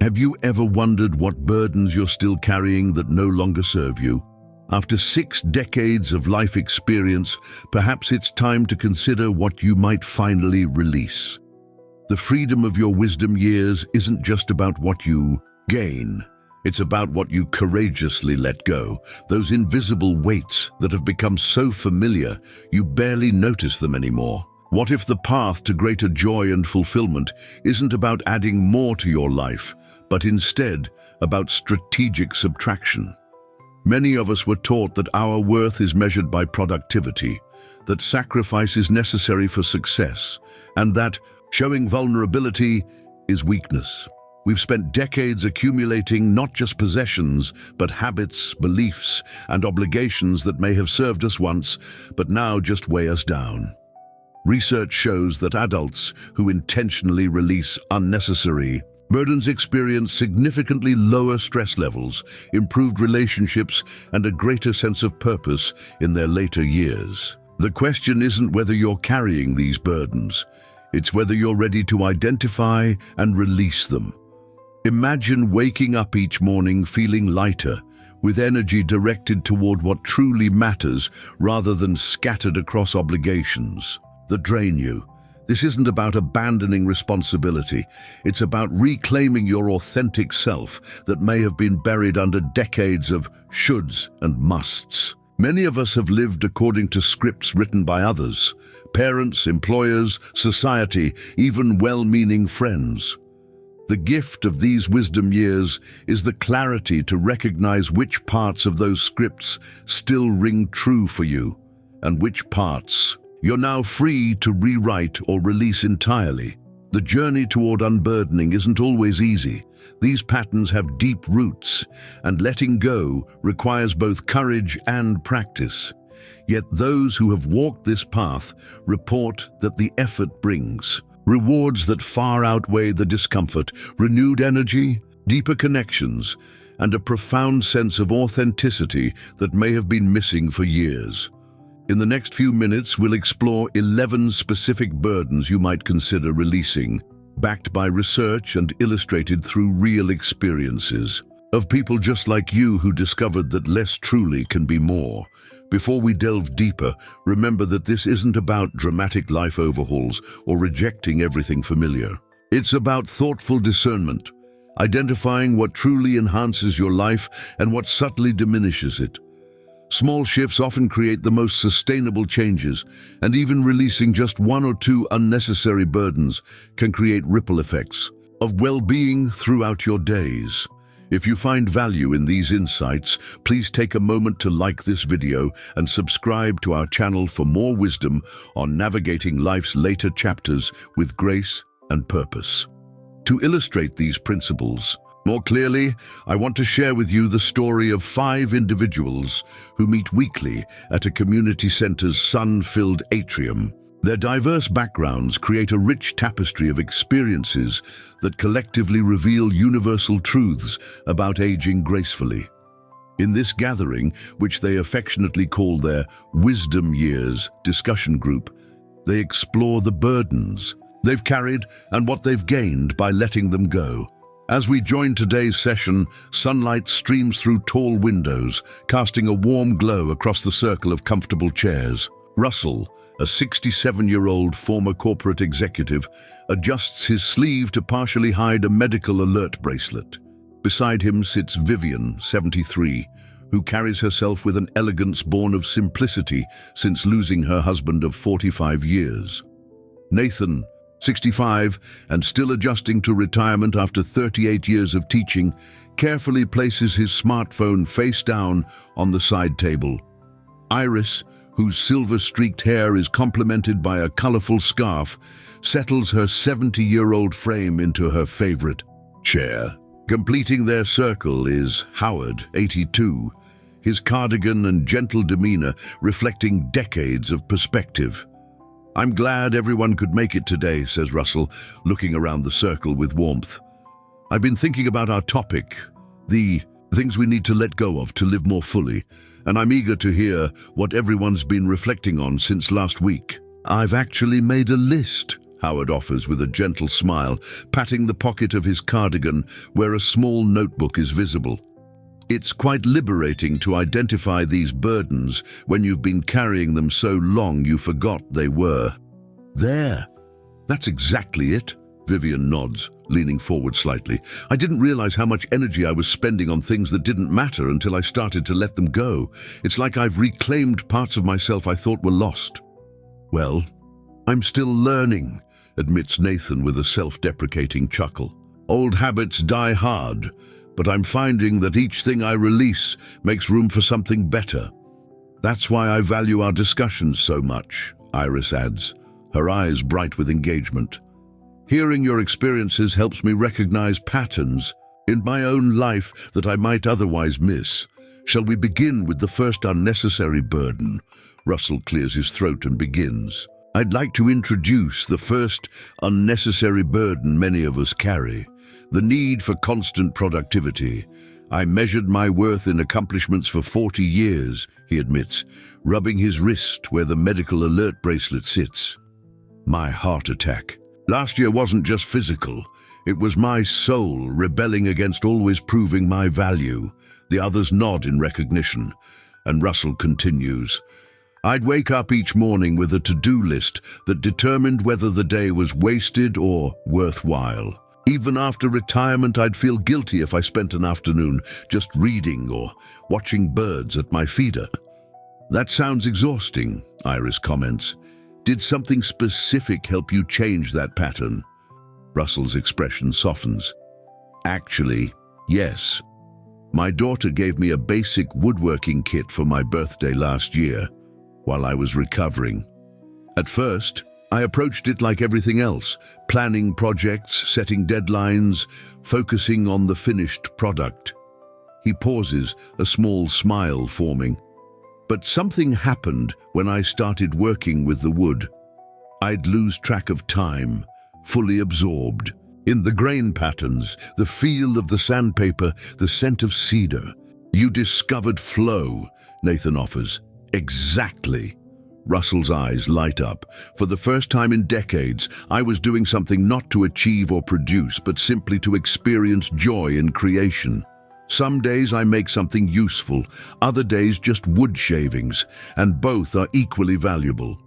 Have you ever wondered what burdens you're still carrying that no longer serve you? After 6 decades of life experience, perhaps it's time to consider what you might finally release. The freedom of your wisdom years isn't just about what you gain. It's about what you courageously let go, those invisible weights that have become so familiar you barely notice them anymore. What if the path to greater joy and fulfillment isn't about adding more to your life, but instead about strategic subtraction? Many of us were taught that our worth is measured by productivity, that sacrifice is necessary for success, and that showing vulnerability is weakness. We've spent decades accumulating not just possessions, but habits, beliefs, and obligations that may have served us once, but now just weigh us down. Research shows that adults who intentionally release unnecessary burdens experience significantly lower stress levels, improved relationships, and a greater sense of purpose in their later years. The question isn't whether you're carrying these burdens, it's whether you're ready to identify and release them. Imagine waking up each morning feeling lighter, with energy directed toward what truly matters rather than scattered across obligations that drain you. This isn't about abandoning responsibility. It's about reclaiming your authentic self that may have been buried under decades of shoulds and musts. Many of us have lived according to scripts written by others, parents, employers, society, even well-meaning friends. The gift of these wisdom years is the clarity to recognize which parts of those scripts still ring true for you, and which parts you're now free to rewrite or release entirely. The journey toward unburdening isn't always easy. These patterns have deep roots, and letting go requires both courage and practice. Yet those who have walked this path report that the effort brings rewards that far outweigh the discomfort, renewed energy, deeper connections, and a profound sense of authenticity that may have been missing for years. In the next few minutes, we'll explore 11 specific burdens you might consider releasing, backed by research and illustrated through real experiences of people just like you who discovered that less truly can be more. Before we delve deeper, remember that this isn't about dramatic life overhauls or rejecting everything familiar. It's about thoughtful discernment, identifying what truly enhances your life and what subtly diminishes it. Small shifts often create the most sustainable changes, and even releasing just 1 or 2 unnecessary burdens can create ripple effects of well-being throughout your days. If you find value in these insights, please take a moment to like this video and subscribe to our channel for more wisdom on navigating life's later chapters with grace and purpose. To illustrate these principles more clearly, I want to share with you the story of 5 individuals who meet weekly at a community center's sun-filled atrium. Their diverse backgrounds create a rich tapestry of experiences that collectively reveal universal truths about aging gracefully. In this gathering, which they affectionately call their Wisdom Years discussion group, they explore the burdens they've carried and what they've gained by letting them go. As we join today's session, sunlight streams through tall windows, casting a warm glow across the circle of comfortable chairs. Russell, a 67-year-old former corporate executive, adjusts his sleeve to partially hide a medical alert bracelet. Beside him sits Vivian, 73, who carries herself with an elegance born of simplicity since losing her husband of 45 years. Nathan, 65, and still adjusting to retirement after 38 years of teaching, carefully places his smartphone face down on the side table. Iris, whose silver-streaked hair is complemented by a colorful scarf, settles her 70-year-old frame into her favorite chair. Completing their circle is Howard, 82, his cardigan and gentle demeanor reflecting decades of perspective. "I'm glad everyone could make it today," says Russell, looking around the circle with warmth. "I've been thinking about our topic, the things we need to let go of to live more fully, and I'm eager to hear what everyone's been reflecting on since last week." "I've actually made a list," Howard offers with a gentle smile, patting the pocket of his cardigan where a small notebook is visible. It's quite liberating to identify these burdens when you've been carrying them so long you forgot they were. There. That's exactly it. Vivian nods, leaning forward slightly. I didn't realize how much energy I was spending on things that didn't matter until I started to let them go. It's like I've reclaimed parts of myself I thought were lost. Well, I'm still learning, admits Nathan with a self-deprecating chuckle. Old habits die hard, but I'm finding that each thing I release makes room for something better. That's why I value our discussions so much, Iris adds, her eyes bright with engagement. Hearing your experiences helps me recognize patterns in my own life that I might otherwise miss. Shall we begin with the first unnecessary burden? Russell clears his throat and begins. I'd like to introduce the first unnecessary burden many of us carry, the need for constant productivity. I measured my worth in accomplishments for 40 years, he admits, rubbing his wrist where the medical alert bracelet sits. My heart attack. Last year wasn't just physical. It was my soul rebelling against always proving my value. The others nod in recognition, and Russell continues. I'd wake up each morning with a to-do list that determined whether the day was wasted or worthwhile. Even after retirement, I'd feel guilty if I spent an afternoon just reading or watching birds at my feeder. That sounds exhausting, Iris comments. Did something specific help you change that pattern? Russell's expression softens. Actually, yes. My daughter gave me a basic woodworking kit for my birthday last year, while I was recovering. At first, I approached it like everything else, planning projects, setting deadlines, focusing on the finished product. He pauses, a small smile forming. But something happened when I started working with the wood. I'd lose track of time, fully absorbed. In the grain patterns, the feel of the sandpaper, the scent of cedar. You discovered flow, Nathan offers. Exactly. Russell's eyes light up. For the first time in decades, I was doing something not to achieve or produce, but simply to experience joy in creation. Some days I make something useful, other days just wood shavings, and both are equally valuable.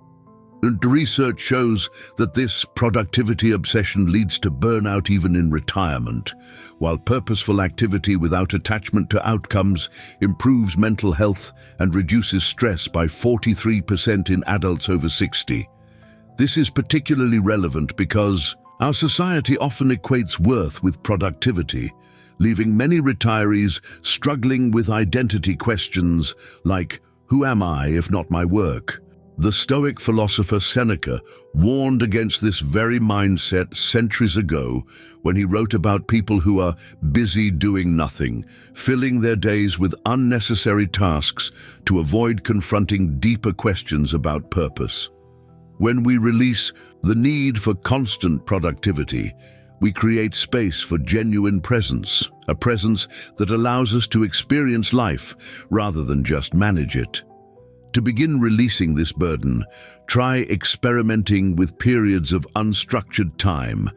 And research shows that this productivity obsession leads to burnout even in retirement, while purposeful activity without attachment to outcomes improves mental health and reduces stress by 43% in adults over 60. This is particularly relevant because our society often equates worth with productivity, leaving many retirees struggling with identity questions like, who am I if not my work? The Stoic philosopher Seneca warned against this very mindset centuries ago when he wrote about people who are busy doing nothing, filling their days with unnecessary tasks to avoid confronting deeper questions about purpose. When we release the need for constant productivity, we create space for genuine presence, a presence that allows us to experience life rather than just manage it. To begin releasing this burden, try experimenting with periods of unstructured time,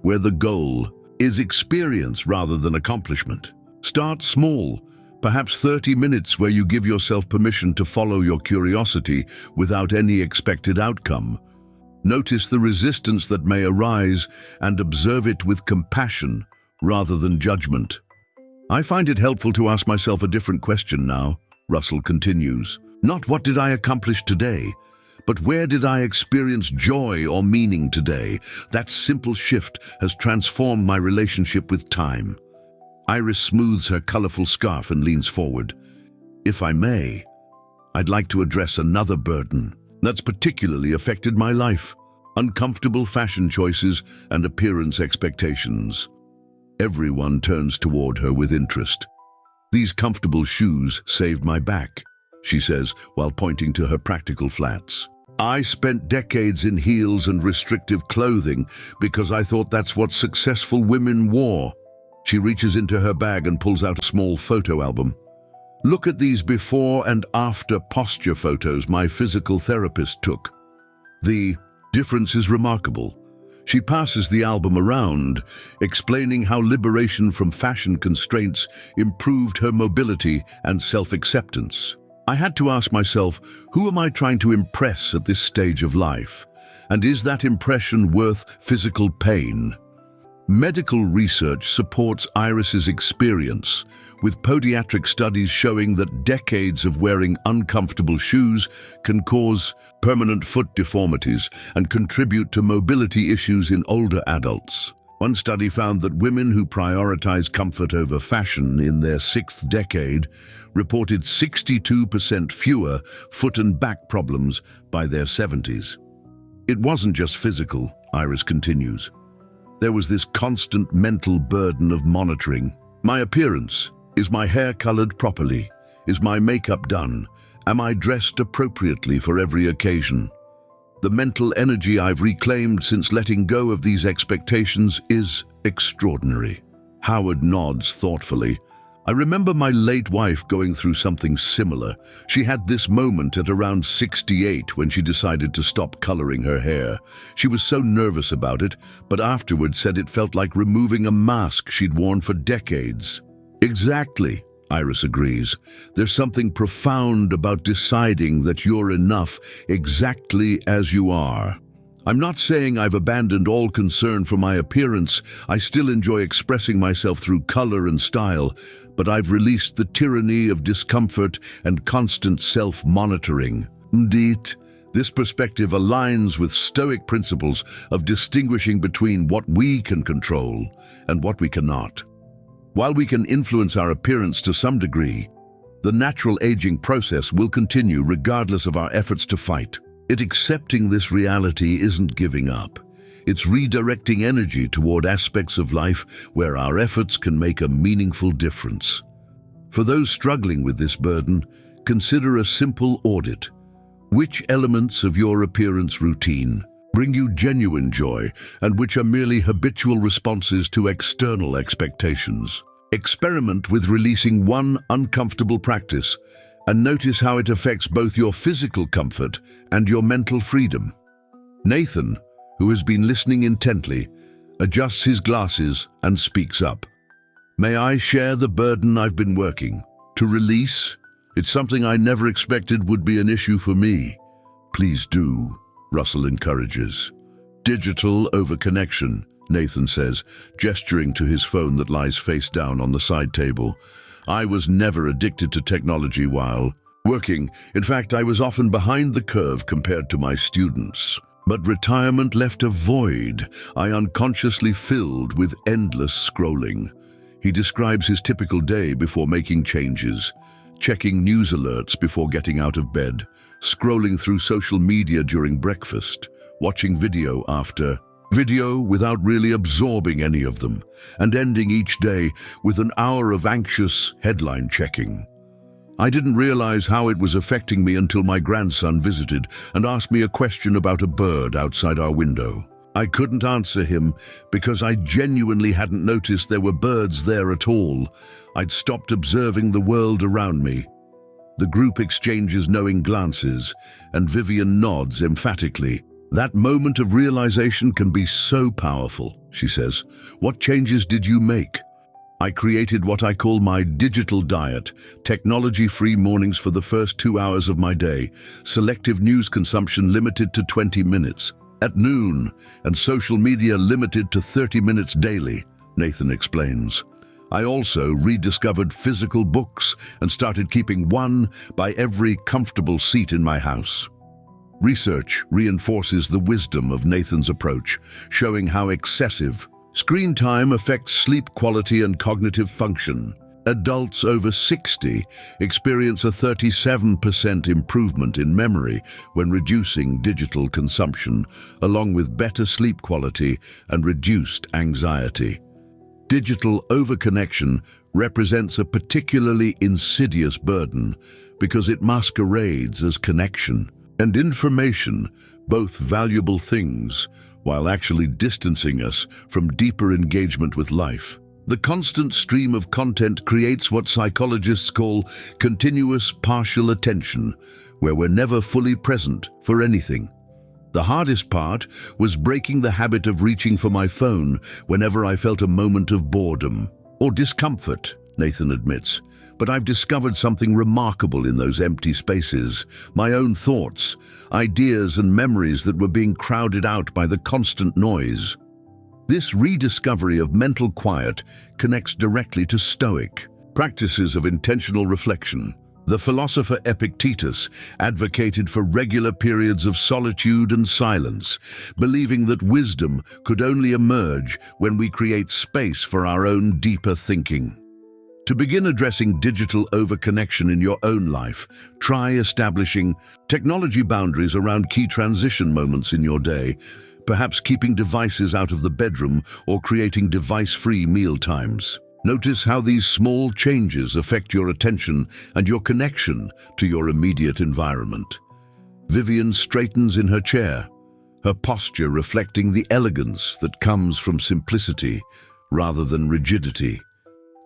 where the goal is experience rather than accomplishment. Start small, perhaps 30 minutes where you give yourself permission to follow your curiosity without any expected outcome. Notice the resistance that may arise and observe it with compassion rather than judgment. I find it helpful to ask myself a different question now, Russell continues. Not what did I accomplish today, but where did I experience joy or meaning today? That simple shift has transformed my relationship with time. Iris smooths her colorful scarf and leans forward. If I may, I'd like to address another burden that's particularly affected my life: uncomfortable fashion choices and appearance expectations. Everyone turns toward her with interest. These comfortable shoes saved my back, she says while pointing to her practical flats. I spent decades in heels and restrictive clothing because I thought that's what successful women wore. She reaches into her bag and pulls out a small photo album. Look at these before and after posture photos my physical therapist took. The difference is remarkable. She passes the album around, explaining how liberation from fashion constraints improved her mobility and self-acceptance. I had to ask myself, who am I trying to impress at this stage of life? And is that impression worth physical pain? Medical research supports Iris's experience, with podiatric studies showing that decades of wearing uncomfortable shoes can cause permanent foot deformities and contribute to mobility issues in older adults. One study found that women who prioritize comfort over fashion in their sixth decade reported 62% fewer foot and back problems by their 70s. It wasn't just physical, Iris continues. There was this constant mental burden of monitoring. My appearance. Is my hair colored properly? Is my makeup done? Am I dressed appropriately for every occasion? The mental energy I've reclaimed since letting go of these expectations is extraordinary. Howard nods thoughtfully. I remember my late wife going through something similar. She had this moment at around 68 when she decided to stop coloring her hair. She was so nervous about it, but afterwards said it felt like removing a mask she'd worn for decades. Exactly, Iris agrees. There's something profound about deciding that you're enough exactly as you are. I'm not saying I've abandoned all concern for my appearance. I still enjoy expressing myself through color and style, but I've released the tyranny of discomfort and constant self-monitoring. Indeed, this perspective aligns with Stoic principles of distinguishing between what we can control and what we cannot. While we can influence our appearance to some degree, the natural aging process will continue regardless of our efforts to fight. Accepting this reality isn't giving up. It's redirecting energy toward aspects of life where our efforts can make a meaningful difference. For those struggling with this burden, consider a simple audit. Which elements of your appearance routine bring you genuine joy and which are merely habitual responses to external expectations? Experiment with releasing one uncomfortable practice and notice how it affects both your physical comfort and your mental freedom. Nathan, who has been listening intently, adjusts his glasses and speaks up. May I share the burden I've been working to release? It's something I never expected would be an issue for me. Please do, Russell encourages. Digital overconnection, Nathan says, gesturing to his phone that lies face down on the side table. I was never addicted to technology while working. In fact, I was often behind the curve compared to my students. But retirement left a void I unconsciously filled with endless scrolling. He describes his typical day before making changes, checking news alerts before getting out of bed, scrolling through social media during breakfast, watching video after video without really absorbing any of them, and ending each day with an hour of anxious headline checking. I didn't realize how it was affecting me until my grandson visited and asked me a question about a bird outside our window. I couldn't answer him because I genuinely hadn't noticed there were birds there at all. I'd stopped observing the world around me. The group exchanges knowing glances, and Vivian nods emphatically. That moment of realization can be so powerful, she says. What changes did you make? I created what I call my digital diet, technology-free mornings for the first 2 hours of my day, selective news consumption limited to 20 minutes at noon, and social media limited to 30 minutes daily, Nathan explains. I also rediscovered physical books and started keeping one by every comfortable seat in my house. Research reinforces the wisdom of Nathan's approach, showing how excessive screen time affects sleep quality and cognitive function. Adults over 60 experience a 37% improvement in memory when reducing digital consumption, along with better sleep quality and reduced anxiety. Digital overconnection represents a particularly insidious burden because it masquerades as connection and information, both valuable things, while actually distancing us from deeper engagement with life. The constant stream of content creates what psychologists call continuous partial attention, where we're never fully present for anything. The hardest part was breaking the habit of reaching for my phone whenever I felt a moment of boredom or discomfort, Nathan admits. But I've discovered something remarkable in those empty spaces, my own thoughts, ideas and memories that were being crowded out by the constant noise. This rediscovery of mental quiet connects directly to Stoic practices of intentional reflection. The philosopher Epictetus advocated for regular periods of solitude and silence, believing that wisdom could only emerge when we create space for our own deeper thinking. To begin addressing digital overconnection in your own life, try establishing technology boundaries around key transition moments in your day, perhaps keeping devices out of the bedroom or creating device-free meal times. Notice how these small changes affect your attention and your connection to your immediate environment. Vivian straightens in her chair, her posture reflecting the elegance that comes from simplicity rather than rigidity.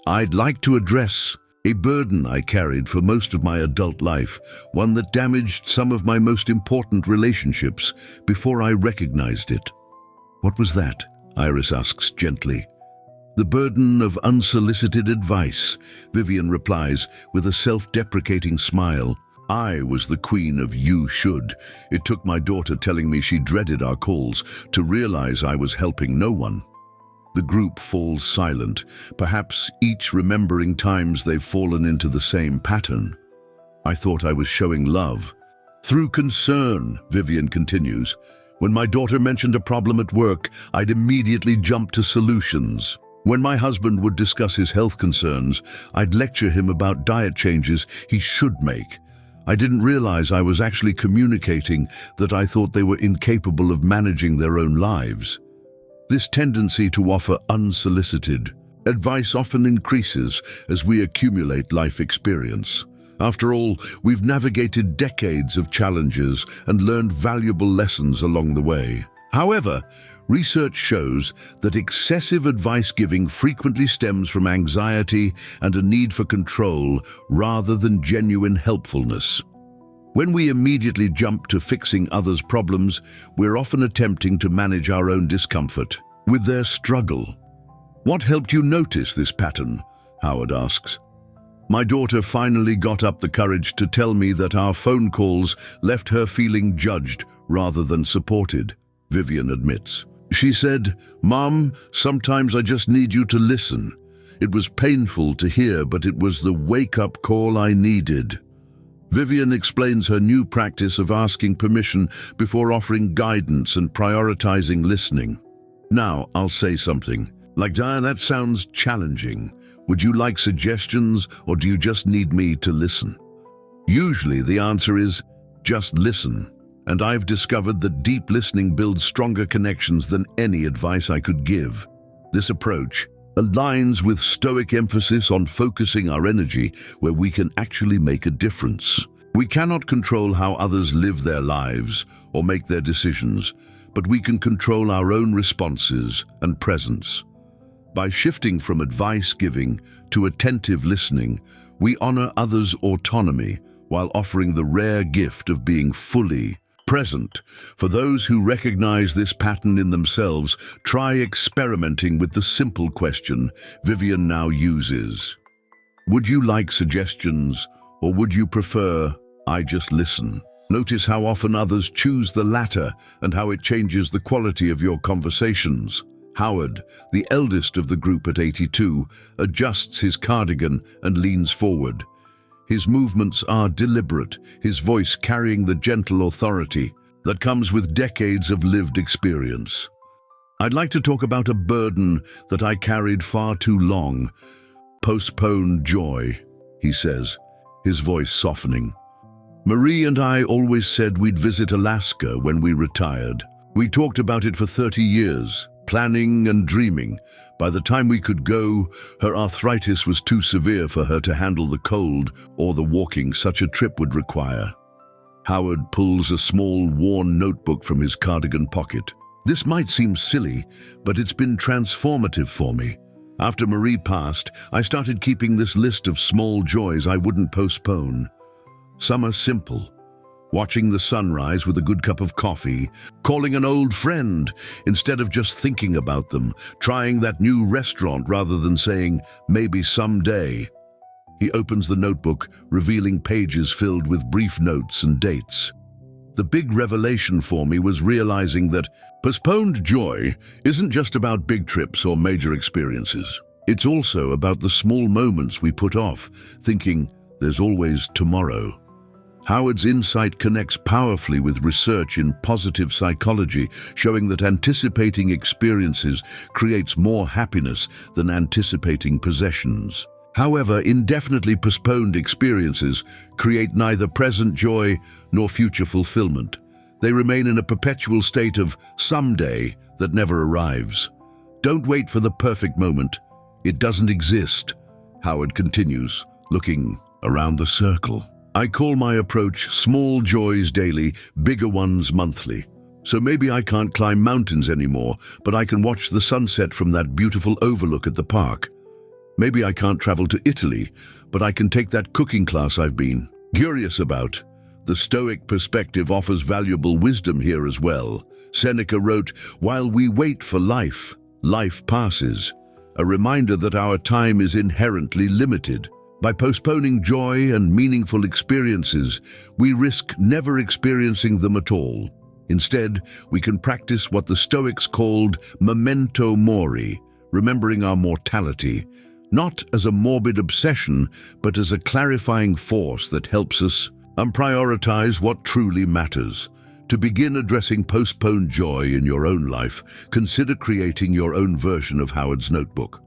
I'd like to address a burden I carried for most of my adult life, one that damaged some of my most important relationships before I recognized it. What was that? Iris asks gently. The burden of unsolicited advice, Vivian replies with a self-deprecating smile. I was the queen of you should. It took my daughter telling me she dreaded our calls to realize I was helping no one. The group falls silent, perhaps each remembering times they've fallen into the same pattern. I thought I was showing love. Through concern, Vivian continues. When my daughter mentioned a problem at work, I'd immediately jump to solutions. When my husband would discuss his health concerns, I'd lecture him about diet changes he should make. I didn't realize I was actually communicating that I thought they were incapable of managing their own lives. This tendency to offer unsolicited advice often increases as we accumulate life experience. After all, we've navigated decades of challenges and learned valuable lessons along the way. However, research shows that excessive advice giving frequently stems from anxiety and a need for control rather than genuine helpfulness. When we immediately jump to fixing others' problems, we're often attempting to manage our own discomfort with their struggle. What helped you notice this pattern? Howard asks. My daughter finally got up the courage to tell me that our phone calls left her feeling judged rather than supported, Vivian admits. She said, "Mom, sometimes I just need you to listen. It was painful to hear, but it was the wake-up call I needed." Vivian explains her new practice of asking permission before offering guidance and prioritizing listening. Now, I'll say something. Like, Diane, that sounds challenging. Would you like suggestions, or do you just need me to listen? Usually the answer is, just listen. And I've discovered that deep listening builds stronger connections than any advice I could give. This approach aligns with Stoic emphasis on focusing our energy where we can actually make a difference. We cannot control how others live their lives or make their decisions, but we can control our own responses and presence. By shifting from advice giving to attentive listening, we honor others' autonomy while offering the rare gift of being fully present. For those who recognize this pattern in themselves, try experimenting with the simple question Vivian now uses. Would you like suggestions, or would you prefer, I just listen? Notice how often others choose the latter and how it changes the quality of your conversations. Howard, the eldest of the group at 82, adjusts his cardigan and leans forward. His movements are deliberate, his voice carrying the gentle authority that comes with decades of lived experience. I'd like to talk about a burden that I carried far too long. Postponed joy, he says, his voice softening. Marie and I always said we'd visit Alaska when we retired. We talked about it for 30 years, planning and dreaming. By the time we could go, her arthritis was too severe for her to handle the cold or the walking such a trip would require. Howard pulls a small, worn notebook from his cardigan pocket. This might seem silly, but it's been transformative for me. After Marie passed, I started keeping this list of small joys I wouldn't postpone. Some are simple. watching the sunrise with a good cup of coffee, calling an old friend instead of just thinking about them, trying that new restaurant rather than saying, maybe someday. He opens the notebook, revealing pages filled with brief notes and dates. The big revelation for me was realizing that postponed joy isn't just about big trips or major experiences. It's also about the small moments we put off, thinking there's always tomorrow. Howard's insight connects powerfully with research in positive psychology, showing that anticipating experiences creates more happiness than anticipating possessions. However, indefinitely postponed experiences create neither present joy nor future fulfillment. They remain in a perpetual state of someday that never arrives. Don't wait for the perfect moment. It doesn't exist. Howard continues, looking around the circle. I call my approach small joys daily, bigger ones monthly. So maybe I can't climb mountains anymore, but I can watch the sunset from that beautiful overlook at the park. Maybe I can't travel to Italy, but I can take that cooking class I've been curious about. The Stoic perspective offers valuable wisdom here as well. Seneca wrote, "While we wait for life, life passes," a reminder that our time is inherently limited. By postponing joy and meaningful experiences, we risk never experiencing them at all. Instead, we can practice what the Stoics called memento mori, remembering our mortality, not as a morbid obsession, but as a clarifying force that helps us prioritize what truly matters. To begin addressing postponed joy in your own life, consider creating your own version of Howard's notebook.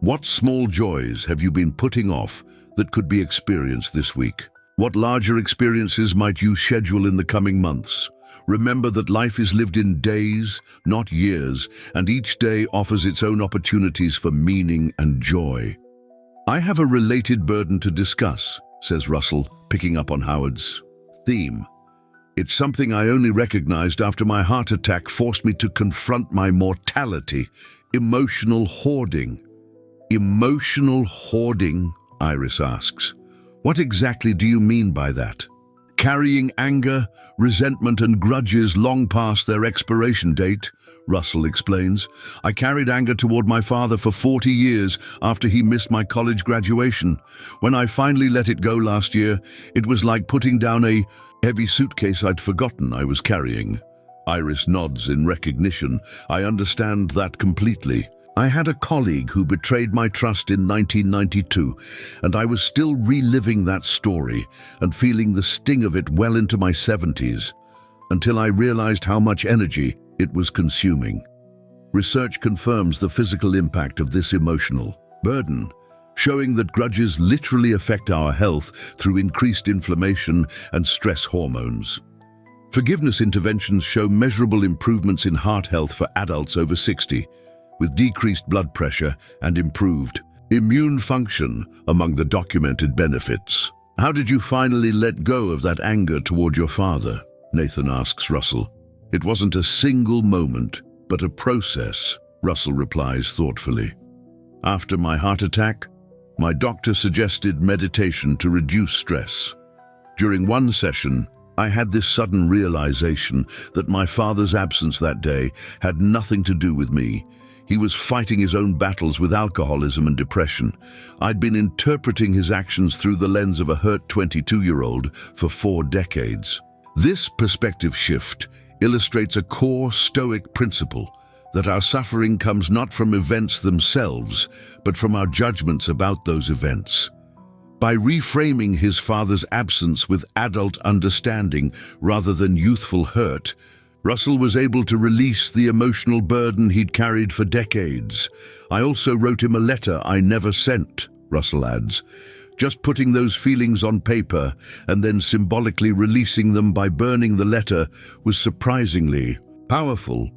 What small joys have you been putting off that could be experienced this week? What larger experiences might you schedule in the coming months? Remember that life is lived in days, not years, and each day offers its own opportunities for meaning and joy. I have a related burden to discuss, says Russell, picking up on Howard's theme. It's something I only recognized after my heart attack forced me to confront my mortality. Emotional hoarding. Emotional hoarding, Iris asks. What exactly do you mean by that? Carrying anger, resentment and grudges long past their expiration date, Russell explains. I carried anger toward my father for 40 years after he missed my college graduation. When I finally let it go last year, it was like putting down a heavy suitcase I'd forgotten I was carrying. Iris nods in recognition. I understand that completely. I had a colleague who betrayed my trust in 1992, and I was still reliving that story and feeling the sting of it well into my 70s, until I realized how much energy it was consuming. Research confirms the physical impact of this emotional burden, showing that grudges literally affect our health through increased inflammation and stress hormones. Forgiveness interventions show measurable improvements in heart health for adults over 60, with decreased blood pressure and improved immune function among the documented benefits. How did you finally let go of that anger toward your father? Nathan asks Russell. It wasn't a single moment, but a process, Russell replies thoughtfully. After my heart attack, my doctor suggested meditation to reduce stress. During one session, I had this sudden realization that my father's absence that day had nothing to do with me. He was fighting his own battles with alcoholism and depression. I'd been interpreting his actions through the lens of a hurt 22-year-old for 4 decades. This perspective shift illustrates a core Stoic principle that our suffering comes not from events themselves, but from our judgments about those events. By reframing his father's absence with adult understanding rather than youthful hurt, Russell was able to release the emotional burden he'd carried for decades. I also wrote him a letter I never sent, Russell adds. Just putting those feelings on paper and then symbolically releasing them by burning the letter was surprisingly powerful.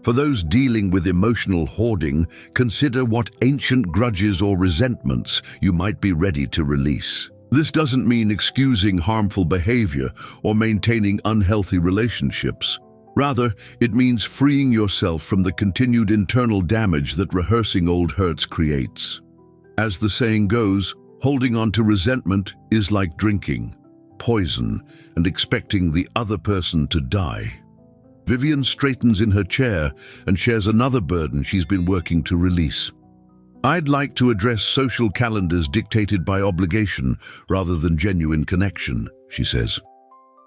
For those dealing with emotional hoarding, consider what ancient grudges or resentments you might be ready to release. This doesn't mean excusing harmful behavior or maintaining unhealthy relationships. Rather, it means freeing yourself from the continued internal damage that rehearsing old hurts creates. As the saying goes, holding on to resentment is like drinking. poison and expecting the other person to die. Vivian straightens in her chair and shares another burden she's been working to release. I'd like to address social calendars dictated by obligation rather than genuine connection, she says.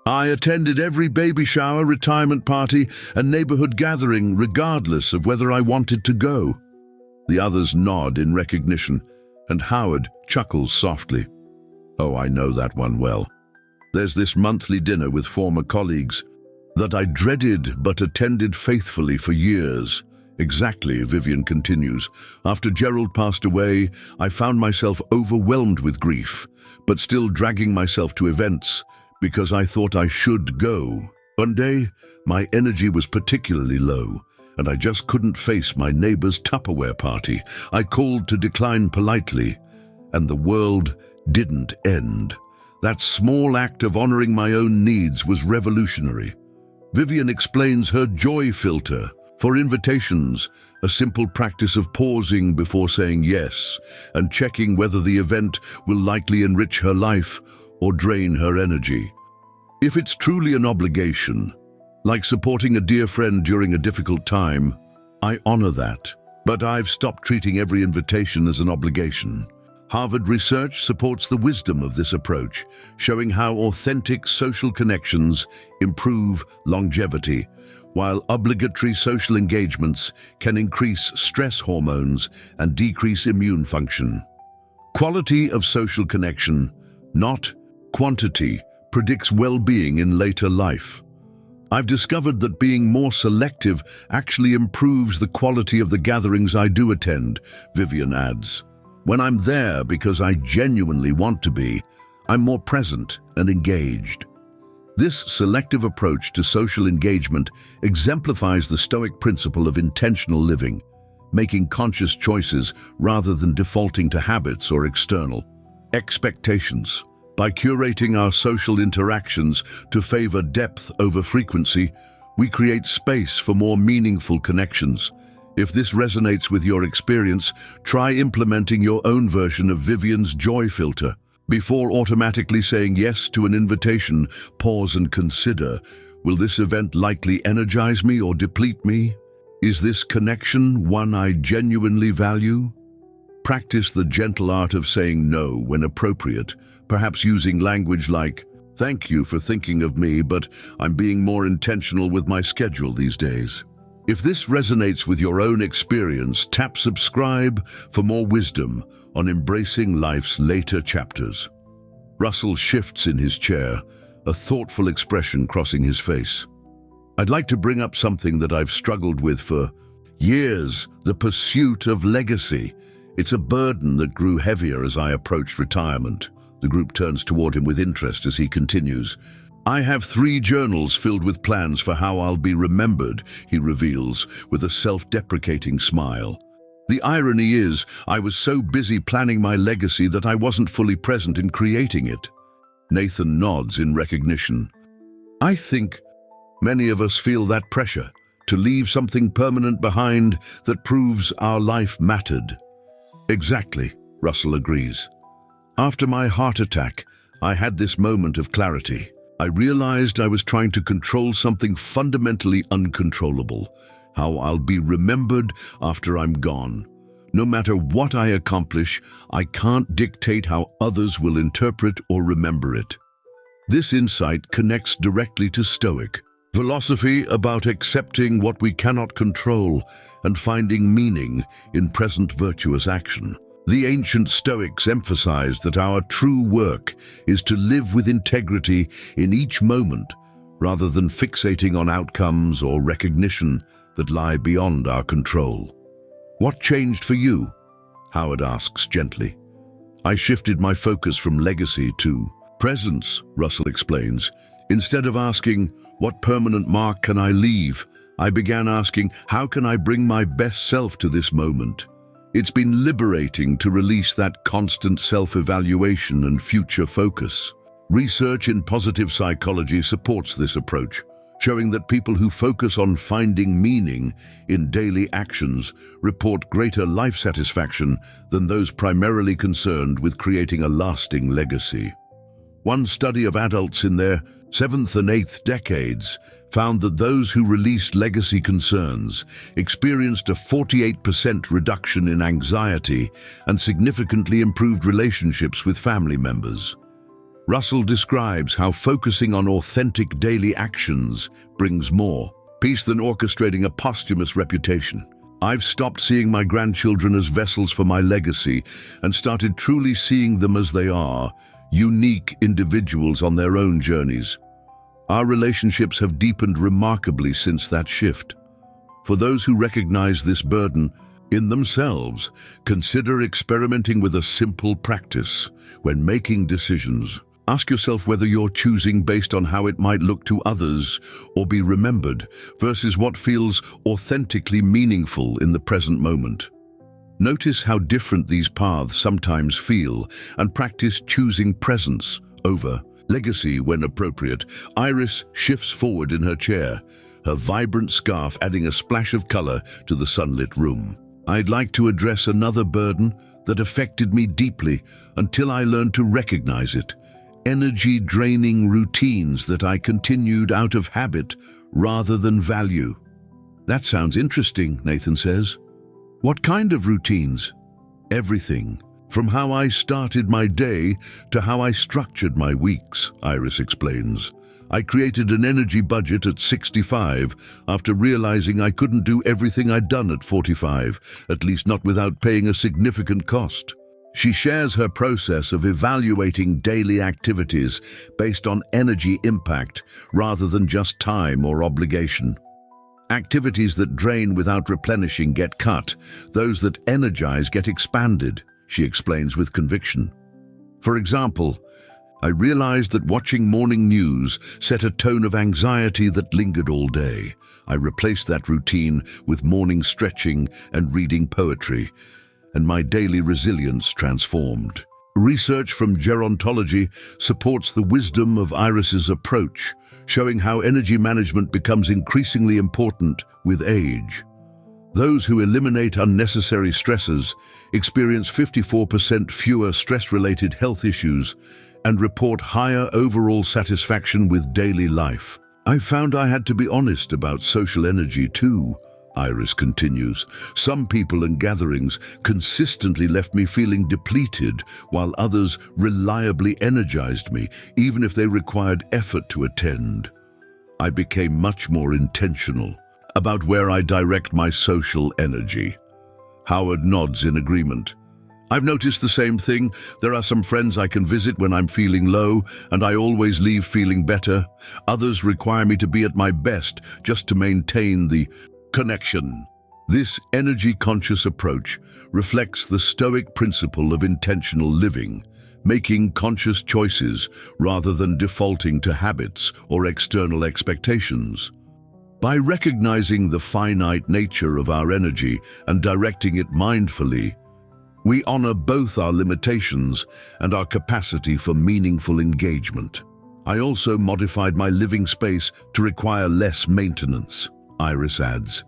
I attended every baby shower, retirement party, and neighborhood gathering regardless of whether I wanted to go. The others nod in recognition, and Howard chuckles softly. Oh, I know that one well. There's this monthly dinner with former colleagues that I dreaded but attended faithfully for years. Exactly, Vivian continues. After Gerald passed away, I found myself overwhelmed with grief, but still dragging myself to events because I thought I should go. One day, my energy was particularly low, and I just couldn't face my neighbor's Tupperware party. I called to decline politely, and the world didn't end. That small act of honoring my own needs was revolutionary. Vivian explains her joy filter. For invitations, a simple practice of pausing before saying yes and checking whether the event will likely enrich her life or drain her energy. If it's truly an obligation, like supporting a dear friend during a difficult time, I honor that. But I've stopped treating every invitation as an obligation. Harvard research supports the wisdom of this approach, showing how authentic social connections improve longevity, while obligatory social engagements can increase stress hormones and decrease immune function. Quality of social connection, not quantity, predicts well-being in later life. I've discovered that being more selective actually improves the quality of the gatherings I do attend, Vivian adds. When I'm there because I genuinely want to be, I'm more present and engaged. This selective approach to social engagement exemplifies the Stoic principle of intentional living, making conscious choices rather than defaulting to habits or external expectations. By curating our social interactions to favor depth over frequency, we create space for more meaningful connections. If this resonates with your experience, try implementing your own version of Vivian's joy filter. Before automatically saying yes to an invitation, pause and consider, will this event likely energize me or deplete me? Is this connection one I genuinely value? Practice the gentle art of saying no when appropriate, perhaps using language like, "Thank you for thinking of me, but I'm being more intentional with my schedule these days." If this resonates with your own experience, tap subscribe for more wisdom on embracing life's later chapters. Russell shifts in his chair, a thoughtful expression crossing his face. I'd like to bring up something that I've struggled with for years, the pursuit of legacy. It's a burden that grew heavier as I approached retirement. The group turns toward him with interest as he continues. I have 3 journals filled with plans for how I'll be remembered, he reveals, with a self-deprecating smile. The irony is, I was so busy planning my legacy that I wasn't fully present in creating it. Nathan nods in recognition. I think many of us feel that pressure to leave something permanent behind that proves our life mattered. Exactly, Russell agrees. After my heart attack, I had this moment of clarity. I realized I was trying to control something fundamentally uncontrollable, how I'll be remembered after I'm gone. No matter what I accomplish, I can't dictate how others will interpret or remember it. This insight connects directly to Stoic philosophy about accepting what we cannot control and finding meaning in present virtuous action. The ancient Stoics emphasized that our true work is to live with integrity in each moment, rather than fixating on outcomes or recognition that lie beyond our control. What changed for you? Howard asks gently. I shifted my focus from legacy to presence, Russell explains. Instead of asking, what permanent mark can I leave? I began asking, how can I bring my best self to this moment? It's been liberating to release that constant self-evaluation and future focus. Research in positive psychology supports this approach, showing that people who focus on finding meaning in daily actions report greater life satisfaction than those primarily concerned with creating a lasting legacy. One study of adults in their 7th and 8th decades found that those who released legacy concerns experienced a 48% reduction in anxiety and significantly improved relationships with family members. Russell describes how focusing on authentic daily actions brings more peace than orchestrating a posthumous reputation. I've stopped seeing my grandchildren as vessels for my legacy and started truly seeing them as they are, unique individuals on their own journeys. Our relationships have deepened remarkably since that shift. For those who recognize this burden in themselves, consider experimenting with a simple practice. When making decisions, ask yourself whether you're choosing based on how it might look to others or be remembered versus what feels authentically meaningful in the present moment. Notice how different these paths sometimes feel and practice choosing presence over legacy when appropriate. Iris shifts forward in her chair, her vibrant scarf adding a splash of color to the sunlit room. I'd like to address another burden that affected me deeply until I learned to recognize it. Energy-draining routines that I continued out of habit rather than value. That sounds interesting, Nathan says. What kind of routines? Everything. From how I started my day to how I structured my weeks, Iris explains. I created an energy budget at 65 after realizing I couldn't do everything I'd done at 45, at least not without paying a significant cost. She shares her process of evaluating daily activities based on energy impact rather than just time or obligation. Activities that drain without replenishing get cut. Those that energize get expanded, she explains with conviction. For example, I realized that watching morning news set a tone of anxiety that lingered all day. I replaced that routine with morning stretching and reading poetry, and my daily resilience transformed. Research from gerontology supports the wisdom of Iris's approach, showing how energy management becomes increasingly important with age. Those who eliminate unnecessary stresses experience 54% fewer stress-related health issues and report higher overall satisfaction with daily life. I found I had to be honest about social energy too, Iris continues. Some people and gatherings consistently left me feeling depleted, while others reliably energized me, even if they required effort to attend. I became much more intentional about where I direct my social energy. Howard nods in agreement. I've noticed the same thing. There are some friends I can visit when I'm feeling low, and I always leave feeling better. Others require me to be at my best just to maintain the connection. This energy-conscious approach reflects the Stoic principle of intentional living, making conscious choices rather than defaulting to habits or external expectations. By recognizing the finite nature of our energy and directing it mindfully, we honor both our limitations and our capacity for meaningful engagement. I also modified my living space to require less maintenance, Iris adds.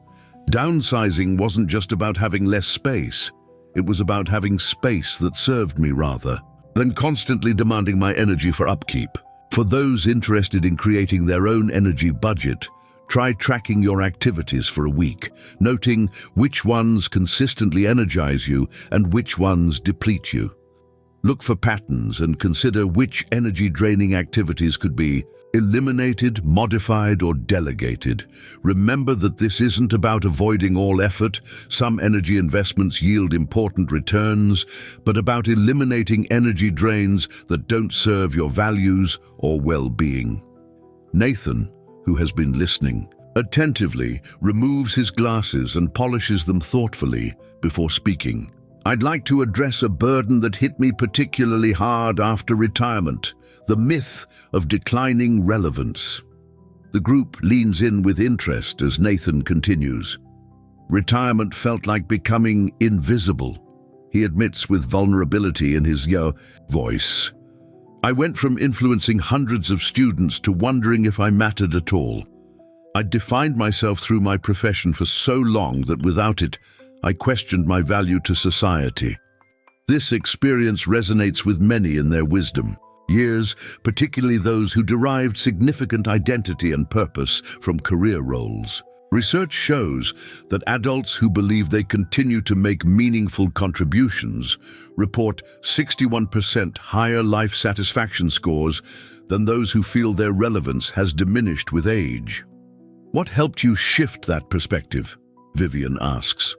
Downsizing wasn't just about having less space. It was about having space that served me rather than constantly demanding my energy for upkeep. For those interested in creating their own energy budget, try tracking your activities for a week, noting which ones consistently energize you and which ones deplete you. Look for patterns and consider which energy-draining activities could be eliminated, modified, or delegated. Remember that this isn't about avoiding all effort. Some energy investments yield important returns, but about eliminating energy drains that don't serve your values or well-being. Nathan, who has been listening attentively, removes his glasses and polishes them thoughtfully before speaking. I'd like to address a burden that hit me particularly hard after retirement, the myth of declining relevance. The group leans in with interest as Nathan continues. Retirement felt like becoming invisible, he admits with vulnerability in his voice. I went from influencing hundreds of students to wondering if I mattered at all. I'd defined myself through my profession for so long that without it, I questioned my value to society. This experience resonates with many in their wisdom. years, particularly those who derived significant identity and purpose from career roles. Research shows that adults who believe they continue to make meaningful contributions report 61% higher life satisfaction scores than those who feel their relevance has diminished with age. What helped you shift that perspective? Vivian asks.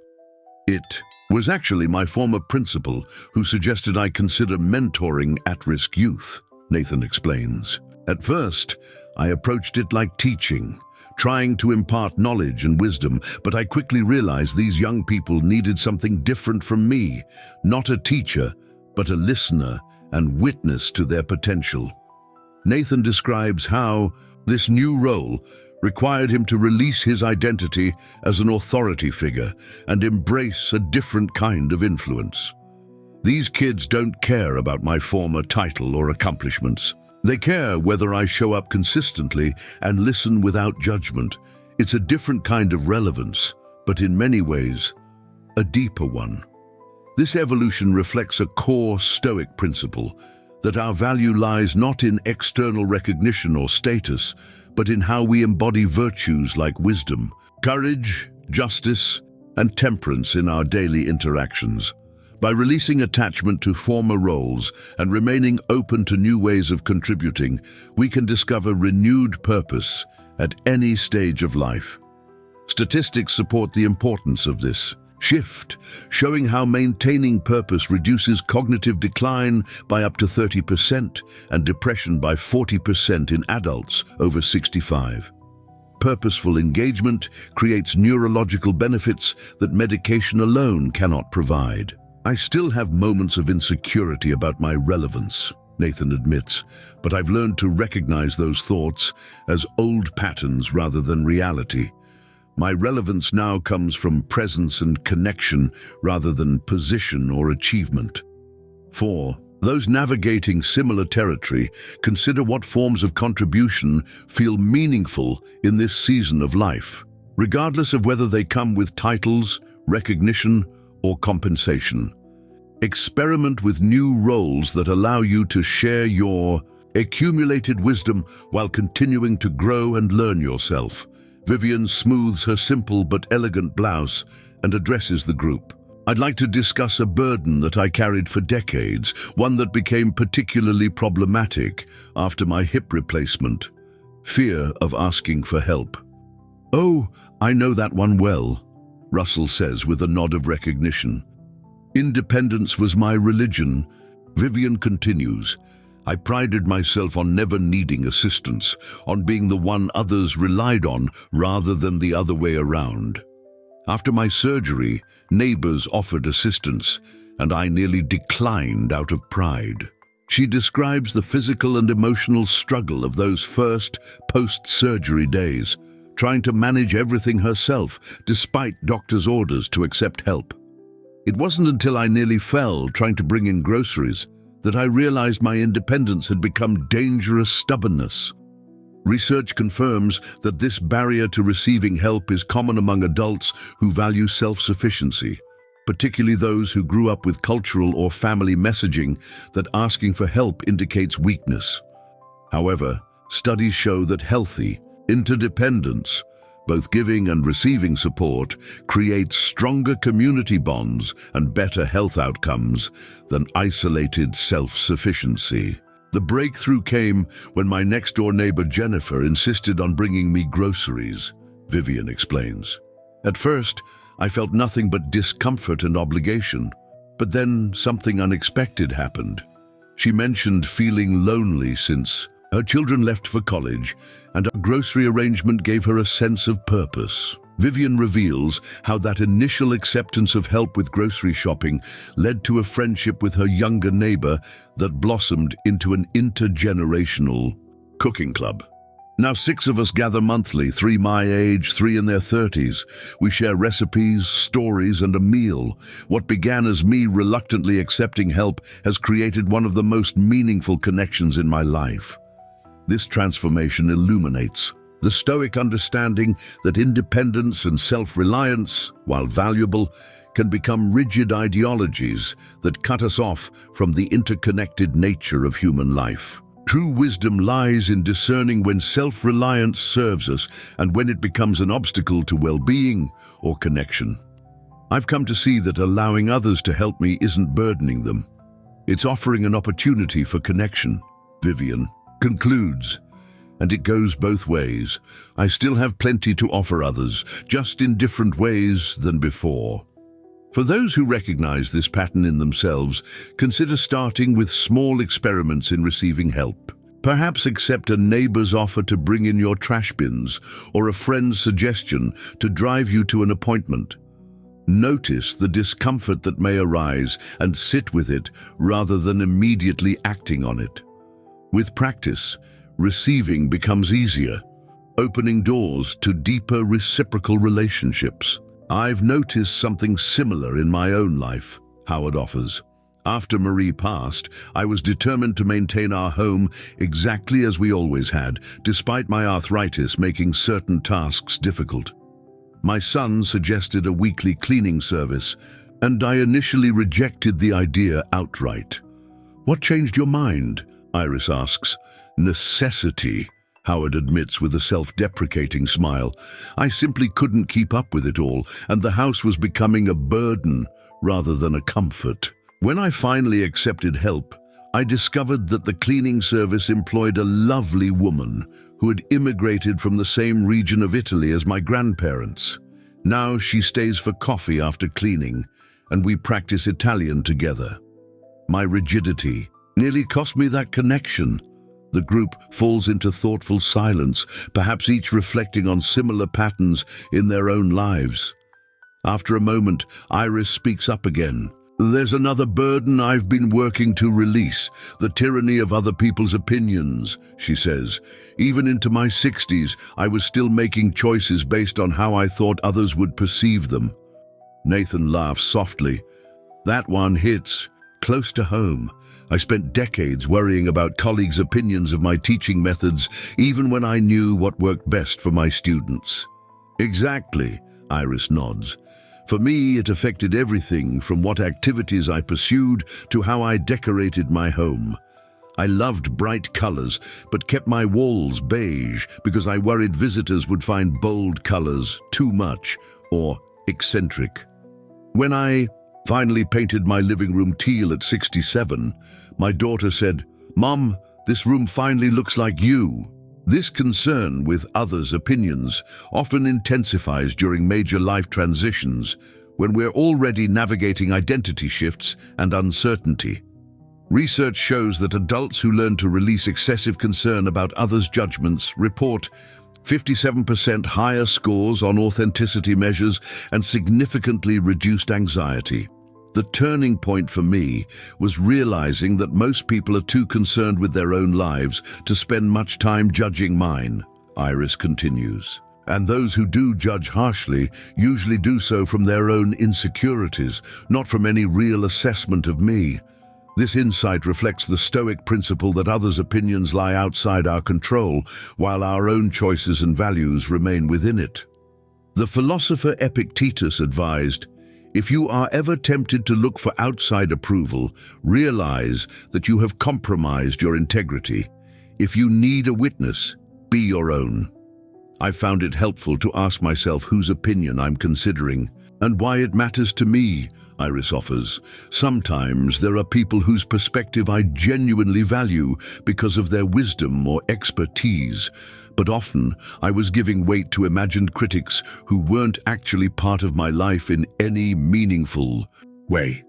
It was actually my former principal who suggested I consider mentoring at-risk youth, Nathan explains. At first, I approached it like teaching, trying to impart knowledge and wisdom, but I quickly realized these young people needed something different from me, not a teacher, but a listener and witness to their potential. Nathan describes how this new role required him to release his identity as an authority figure and embrace a different kind of influence. These kids don't care about my former title or accomplishments. They care whether I show up consistently and listen without judgment. It's a different kind of relevance, but in many ways, a deeper one. This evolution reflects a core Stoic principle that our value lies not in external recognition or status, but in how we embody virtues like wisdom, courage, justice, and temperance in our daily interactions. By releasing attachment to former roles and remaining open to new ways of contributing, we can discover renewed purpose at any stage of life. Statistics support the importance of this shift, showing how maintaining purpose reduces cognitive decline by up to 30% and depression by 40% in adults over 65. Purposeful engagement creates neurological benefits that medication alone cannot provide. I still have moments of insecurity about my relevance, Nathan admits, but I've learned to recognize those thoughts as old patterns rather than reality. My relevance now comes from presence and connection rather than position or achievement. 4. Those navigating similar territory, consider what forms of contribution feel meaningful in this season of life, regardless of whether they come with titles, recognition, or compensation. Experiment with new roles that allow you to share your accumulated wisdom while continuing to grow and learn yourself. Vivian smooths her simple but elegant blouse and addresses the group. I'd like to discuss a burden that I carried for decades, one that became particularly problematic after my hip replacement: fear of asking for help. Oh, I know that one well, Russell says with a nod of recognition. Independence was my religion, Vivian continues. I prided myself on never needing assistance, on being the one others relied on rather than the other way around. After my surgery, neighbors offered assistance, and I nearly declined out of pride. She describes the physical and emotional struggle of those first post-surgery days, trying to manage everything herself despite doctors' orders to accept help. It wasn't until I nearly fell trying to bring in groceries that I realized my independence had become dangerous stubbornness. Research confirms that this barrier to receiving help is common among adults who value self-sufficiency, particularly those who grew up with cultural or family messaging that asking for help indicates weakness. However, studies show that healthy interdependence, both giving and receiving support, creates stronger community bonds and better health outcomes than isolated self-sufficiency. The breakthrough came when my next-door neighbor Jennifer insisted on bringing me groceries, Vivian explains. At first, I felt nothing but discomfort and obligation, but then something unexpected happened. She mentioned feeling lonely since her children left for college, and our grocery arrangement gave her a sense of purpose. Vivian reveals how that initial acceptance of help with grocery shopping led to a friendship with her younger neighbor that blossomed into an intergenerational cooking club. Now 6 of us gather monthly, 3 my age, 3 in their 30s. We share recipes, stories, and a meal. What began as me reluctantly accepting help has created one of the most meaningful connections in my life. This transformation illuminates the Stoic understanding that independence and self-reliance, while valuable, can become rigid ideologies that cut us off from the interconnected nature of human life. True wisdom lies in discerning when self-reliance serves us and when it becomes an obstacle to well-being or connection. I've come to see that allowing others to help me isn't burdening them. It's offering an opportunity for connection. Vivian concludes, and it goes both ways. I still have plenty to offer others, just in different ways than before. For those who recognize this pattern in themselves, consider starting with small experiments in receiving help. Perhaps accept a neighbor's offer to bring in your trash bins or a friend's suggestion to drive you to an appointment. Notice the discomfort that may arise and sit with it rather than immediately acting on it. With practice, receiving becomes easier, opening doors to deeper reciprocal relationships. I've noticed something similar in my own life, Howard offers. After Marie passed, I was determined to maintain our home exactly as we always had, despite my arthritis making certain tasks difficult. My son suggested a weekly cleaning service, and I initially rejected the idea outright. "What changed your mind?" Iris asks. "Necessity," Howard admits with a self-deprecating smile. "I simply couldn't keep up with it all, and the house was becoming a burden rather than a comfort. When I finally accepted help, I discovered that the cleaning service employed a lovely woman who had immigrated from the same region of Italy as my grandparents. Now she stays for coffee after cleaning, and we practice Italian together. My rigidity nearly cost me that connection." The group falls into thoughtful silence, perhaps each reflecting on similar patterns in their own lives. After a moment, Iris speaks up again. "There's another burden I've been working to release, the tyranny of other people's opinions," she says. "Even into my 60s, I was still making choices based on how I thought others would perceive them." Nathan laughs softly. "That one hits close to home. I spent decades worrying about colleagues' opinions of my teaching methods, even when I knew what worked best for my students." "Exactly," Iris nods. "For me, it affected everything from what activities I pursued to how I decorated my home. I loved bright colors, but kept my walls beige because I worried visitors would find bold colors too much or eccentric. When I finally painted my living room teal at 67, my daughter said, 'Mom, this room finally looks like you.' This concern with others' opinions often intensifies during major life transitions when we're already navigating identity shifts and uncertainty. Research shows that adults who learn to release excessive concern about others' judgments report 57% higher scores on authenticity measures and significantly reduced anxiety. The turning point for me was realizing that most people are too concerned with their own lives to spend much time judging mine," Iris continues. "And those who do judge harshly usually do so from their own insecurities, not from any real assessment of me. This insight reflects the Stoic principle that others' opinions lie outside our control, while our own choices and values remain within it." The philosopher Epictetus advised, "If you are ever tempted to look for outside approval, realize that you have compromised your integrity. If you need a witness, be your own." I found it helpful to ask myself whose opinion I'm considering and why it matters to me, Iris offers. "Sometimes there are people whose perspective I genuinely value because of their wisdom or expertise, but often I was giving weight to imagined critics who weren't actually part of my life in any meaningful way."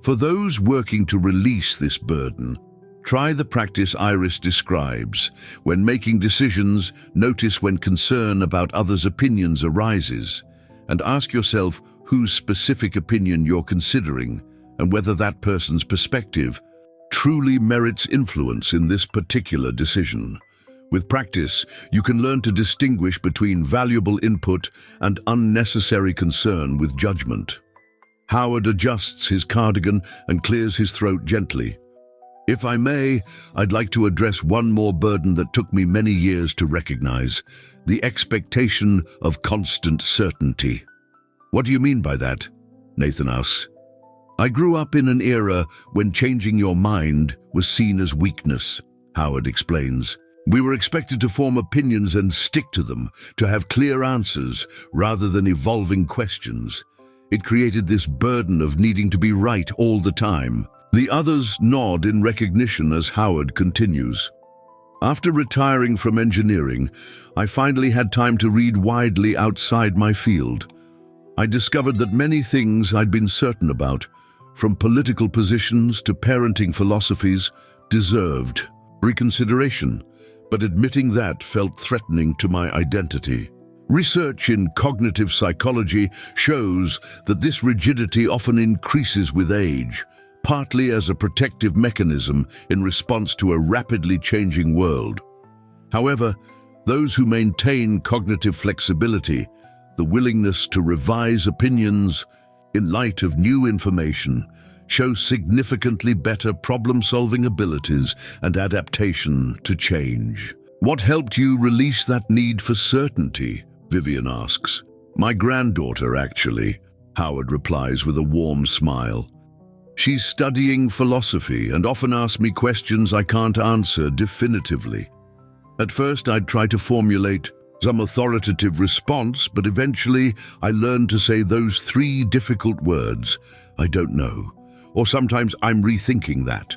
For those working to release this burden, try the practice Iris describes. When making decisions, notice when concern about others' opinions arises, and ask yourself whose specific opinion you're considering and whether that person's perspective truly merits influence in this particular decision. With practice, you can learn to distinguish between valuable input and unnecessary concern with judgment. Howard adjusts his cardigan and clears his throat gently. "If I may, I'd like to address one more burden that took me many years to recognize: the expectation of constant certainty." "What do you mean by that?" Nathan asks. I grew up in an era when changing your mind was seen as weakness, Howard explains. We were expected to form opinions and stick to them, to have clear answers rather than evolving questions. It created this burden of needing to be right all the time. The others nod in recognition as Howard continues. After retiring from engineering, I finally had time to read widely outside my field. I discovered that many things I'd been certain about, from political positions to parenting philosophies, deserved reconsideration, but admitting that felt threatening to my identity. Research in cognitive psychology shows that this rigidity often increases with age, partly as a protective mechanism in response to a rapidly changing world. However, those who maintain cognitive flexibility, the willingness to revise opinions in light of new information, show significantly better problem-solving abilities and adaptation to change. What helped you release that need for certainty? Vivian asks. My granddaughter, actually, Howard replies with a warm smile. She's studying philosophy and often asks me questions I can't answer definitively. At first, I'd try to formulate some authoritative response, but eventually I learned to say those three difficult words, I don't know, or sometimes I'm rethinking that.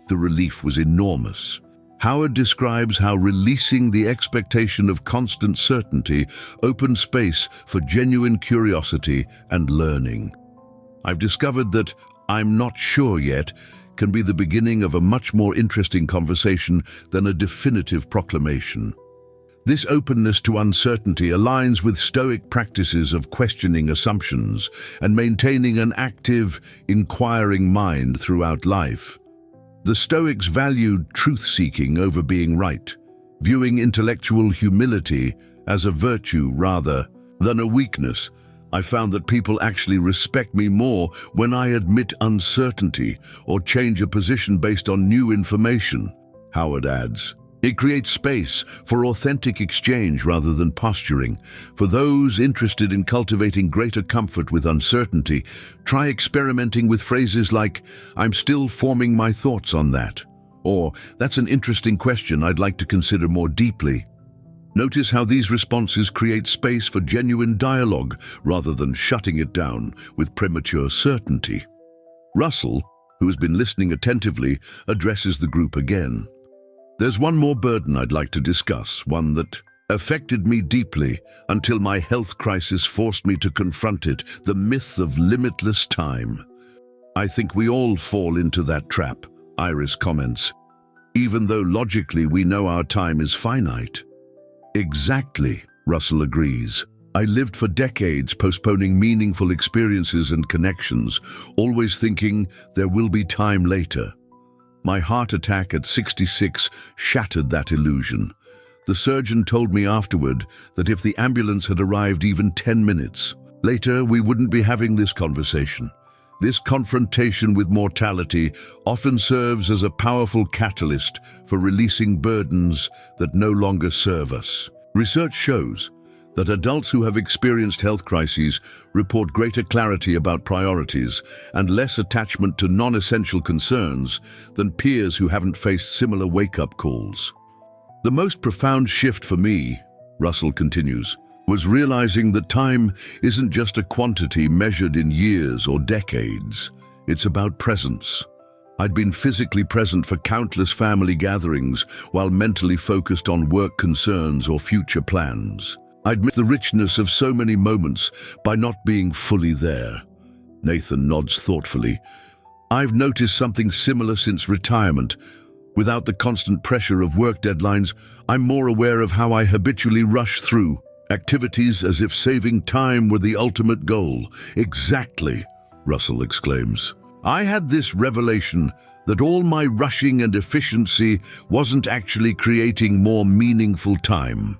The relief was enormous. Howard describes how releasing the expectation of constant certainty opened space for genuine curiosity and learning. I've discovered that I'm not sure yet can be the beginning of a much more interesting conversation than a definitive proclamation. This openness to uncertainty aligns with Stoic practices of questioning assumptions and maintaining an active, inquiring mind throughout life. The Stoics valued truth-seeking over being right, viewing intellectual humility as a virtue rather than a weakness. I found that people actually respect me more when I admit uncertainty or change a position based on new information, Howard adds. It creates space for authentic exchange rather than posturing. For those interested in cultivating greater comfort with uncertainty, try experimenting with phrases like, I'm still forming my thoughts on that, or that's an interesting question I'd like to consider more deeply. Notice how these responses create space for genuine dialogue rather than shutting it down with premature certainty. Russell, who has been listening attentively, addresses the group again. There's one more burden I'd like to discuss, one that affected me deeply until my health crisis forced me to confront it, the myth of limitless time. I think we all fall into that trap, Iris comments, even though logically we know our time is finite. Exactly, Russell agrees. I lived for decades postponing meaningful experiences and connections, always thinking there will be time later. My heart attack at 66 shattered that illusion. The surgeon told me afterward that if the ambulance had arrived even 10 minutes later, we wouldn't be having this conversation. This confrontation with mortality often serves as a powerful catalyst for releasing burdens that no longer serve us. Research shows that adults who have experienced health crises report greater clarity about priorities and less attachment to non-essential concerns than peers who haven't faced similar wake-up calls. The most profound shift for me, Russell continues, was realizing that time isn't just a quantity measured in years or decades. It's about presence. I'd been physically present for countless family gatherings while mentally focused on work concerns or future plans. I'd missed the richness of so many moments by not being fully there. Nathan nods thoughtfully. I've noticed something similar since retirement. Without the constant pressure of work deadlines, I'm more aware of how I habitually rush through activities as if saving time were the ultimate goal. Exactly, Russell exclaims. I had this revelation that all my rushing and efficiency wasn't actually creating more meaningful time.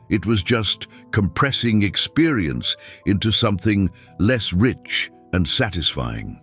It was just compressing experience into something less rich and satisfying.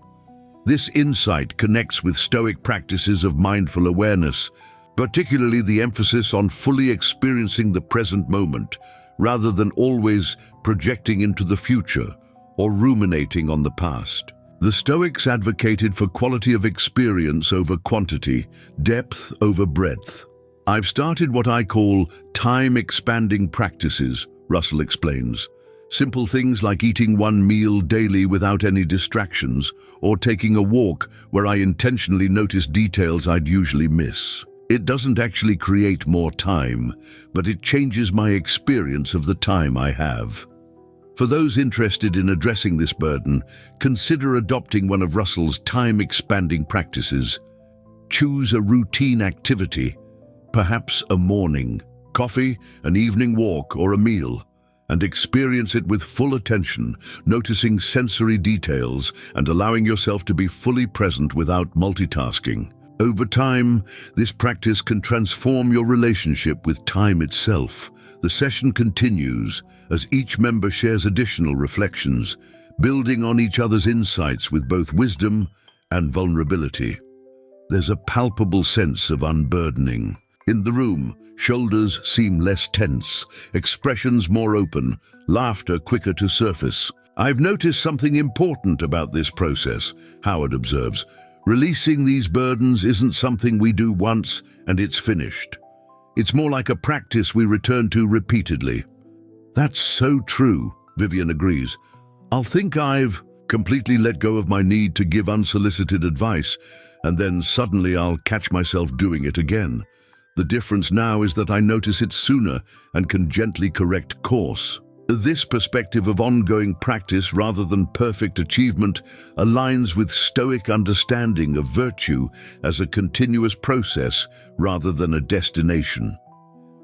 This insight connects with Stoic practices of mindful awareness, particularly the emphasis on fully experiencing the present moment, rather than always projecting into the future or ruminating on the past. The Stoics advocated for quality of experience over quantity, depth over breadth. I've started what I call time-expanding practices, Russell explains. Simple things like eating one meal daily without any distractions, or taking a walk where I intentionally notice details I'd usually miss. It doesn't actually create more time, but it changes my experience of the time I have. For those interested in addressing this burden, consider adopting one of Russell's time-expanding practices. Choose a routine activity, perhaps a morning, coffee, an evening walk, or a meal, and experience it with full attention, noticing sensory details and allowing yourself to be fully present without multitasking. Over time, this practice can transform your relationship with time itself. The session continues as each member shares additional reflections, building on each other's insights with both wisdom and vulnerability. There's a palpable sense of unburdening. In the room, shoulders seem less tense, expressions more open, laughter quicker to surface. I've noticed something important about this process, Howard observes. Releasing these burdens isn't something we do once and it's finished. It's more like a practice we return to repeatedly. That's so true, Vivian agrees. I'll think I've completely let go of my need to give unsolicited advice, and then suddenly I'll catch myself doing it again. The difference now is that I notice it sooner and can gently correct course. This perspective of ongoing practice rather than perfect achievement aligns with Stoic understanding of virtue as a continuous process rather than a destination.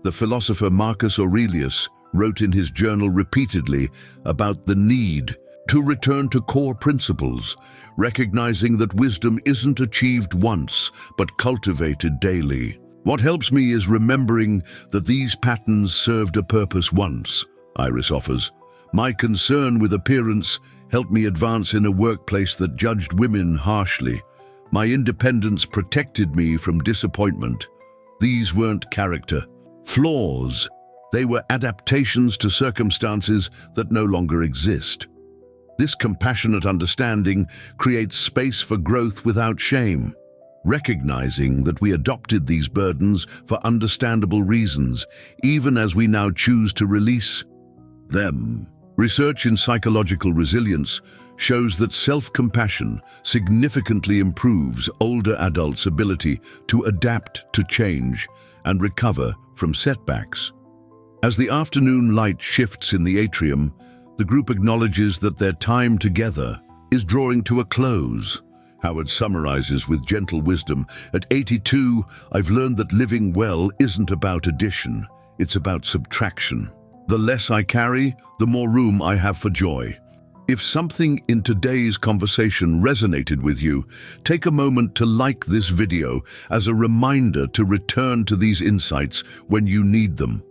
The philosopher Marcus Aurelius wrote in his journal repeatedly about the need to return to core principles, recognizing that wisdom isn't achieved once but cultivated daily. What helps me is remembering that these patterns served a purpose once, Iris offers. My concern with appearance helped me advance in a workplace that judged women harshly. My independence protected me from disappointment. These weren't character flaws. They were adaptations to circumstances that no longer exist. This compassionate understanding creates space for growth without shame. Recognizing that we adopted these burdens for understandable reasons, even as we now choose to release them. Research in psychological resilience shows that self-compassion significantly improves older adults' ability to adapt to change and recover from setbacks. As the afternoon light shifts in the atrium, the group acknowledges that their time together is drawing to a close. Howard summarizes with gentle wisdom, "At 82, I've learned that living well isn't about addition, it's about subtraction. The less I carry, the more room I have for joy." If something in today's conversation resonated with you, take a moment to like this video as a reminder to return to these insights when you need them.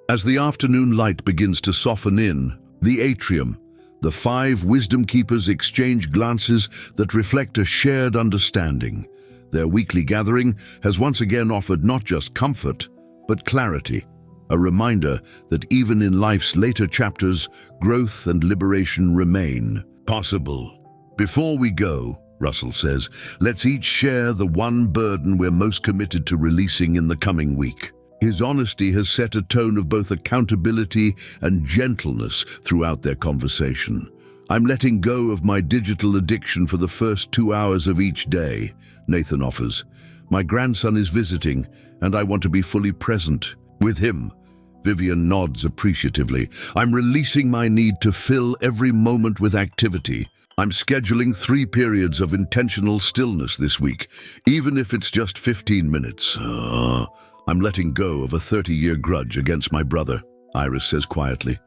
As the afternoon light begins to soften in the atrium, the 5 wisdom keepers exchange glances that reflect a shared understanding. Their weekly gathering has once again offered not just comfort, but clarity, a reminder that even in life's later chapters, growth and liberation remain possible. Before we go, Russell says, let's each share the one burden we're most committed to releasing in the coming week. His honesty has set a tone of both accountability and gentleness throughout their conversation. "I'm letting go of my digital addiction for the first 2 hours of each day," Nathan offers. "My grandson is visiting, and I want to be fully present with him." Vivian nods appreciatively. "I'm releasing my need to fill every moment with activity. I'm scheduling 3 periods of intentional stillness this week, even if it's just 15 minutes. I'm letting go of a 30-year grudge against my brother," Iris says quietly.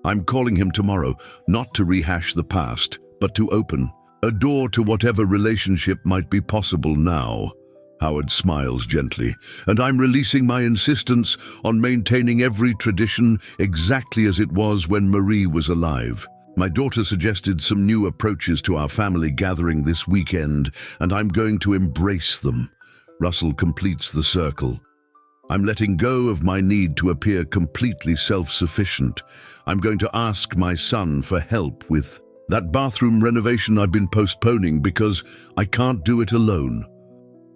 "I'm calling him tomorrow, not to rehash the past, but to open a door to whatever relationship might be possible now." Howard smiles gently. "And I'm releasing my insistence on maintaining every tradition exactly as it was when Marie was alive. My daughter suggested some new approaches to our family gathering this weekend, and I'm going to embrace them." Russell completes the circle. "I'm letting go of my need to appear completely self-sufficient. I'm going to ask my son for help with That bathroom renovation I've been postponing because I can't do it alone.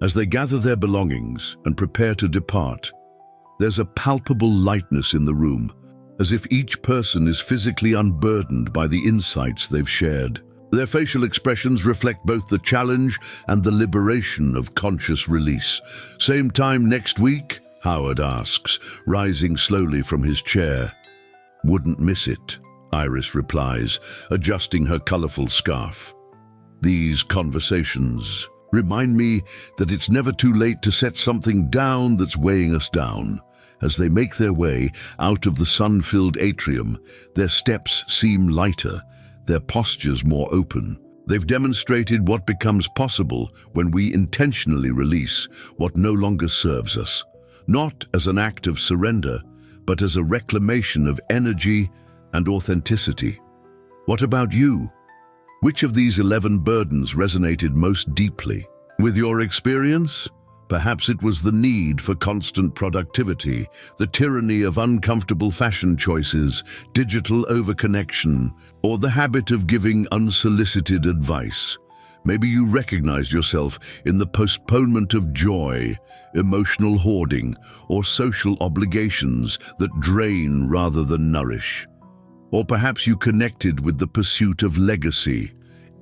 As they gather their belongings and prepare to depart, there's a palpable lightness in the room, as if each person is physically unburdened by the insights they've shared. Their facial expressions reflect both the challenge and the liberation of conscious release. Same time next week? Howard asks, rising slowly from his chair. Wouldn't miss it, Iris replies, adjusting her colorful scarf. These conversations remind me that it's never too late to set something down that's weighing us down. As they make their way out of the sun-filled atrium, their steps seem lighter, their postures more open. They've demonstrated what becomes possible when we intentionally release what no longer serves us, not as an act of surrender, but as a reclamation of energy and authenticity. What about you? Which of these 11 burdens resonated most deeply with your experience? Perhaps it was the need for constant productivity, the tyranny of uncomfortable fashion choices, digital overconnection, or the habit of giving unsolicited advice. Maybe you recognize yourself in the postponement of joy, emotional hoarding, or social obligations that drain rather than nourish. Or perhaps you connected with the pursuit of legacy,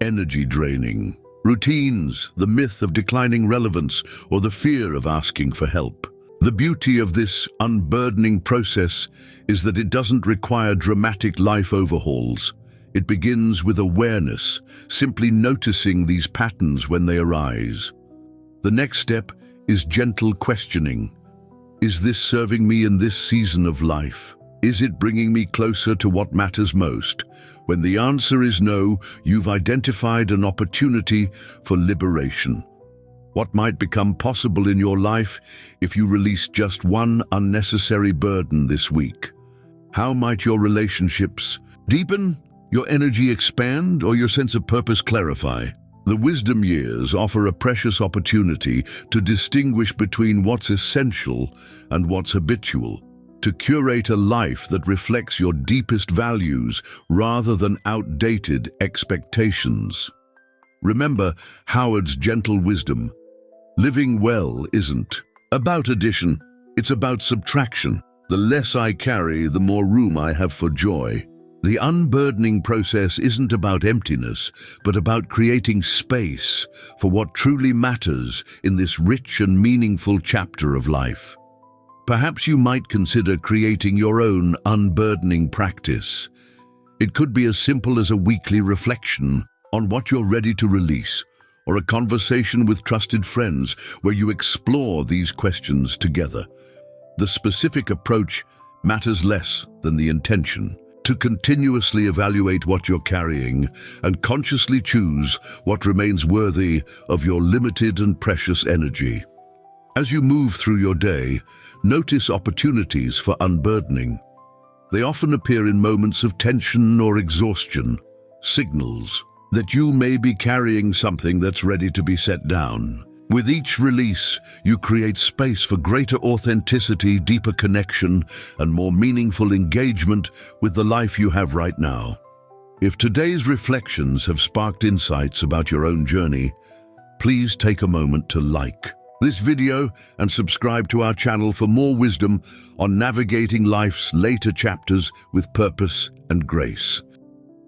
energy draining. Routines, the myth of declining relevance, or the fear of asking for help. The beauty of this unburdening process is that it doesn't require dramatic life overhauls. It begins with awareness, simply noticing these patterns when they arise. The next step is gentle questioning. Is this serving me in this season of life? Is it bringing me closer to what matters most? When the answer is no, you've identified an opportunity for liberation. What might become possible in your life if you release just one unnecessary burden this week? How might your relationships deepen, your energy expand, or your sense of purpose clarify? The wisdom years offer a precious opportunity to distinguish between what's essential and what's habitual, to curate a life that reflects your deepest values rather than outdated expectations. Remember Howard's gentle wisdom. Living well isn't about addition, it's about subtraction. The less I carry, the more room I have for joy. The unburdening process isn't about emptiness, but about creating space for what truly matters in this rich and meaningful chapter of life. Perhaps you might consider creating your own unburdening practice. It could be as simple as a weekly reflection on what you're ready to release, or a conversation with trusted friends where you explore these questions together. The specific approach matters less than the intention. To continuously evaluate what you're carrying and consciously choose what remains worthy of your limited and precious energy. As you move through your day, notice opportunities for unburdening. They often appear in moments of tension or exhaustion, signals that you may be carrying something that's ready to be set down. With each release, you create space for greater authenticity, deeper connection, and more meaningful engagement with the life you have right now. If today's reflections have sparked insights about your own journey, please take a moment to like this video and subscribe to our channel for more wisdom on navigating life's later chapters with purpose and grace.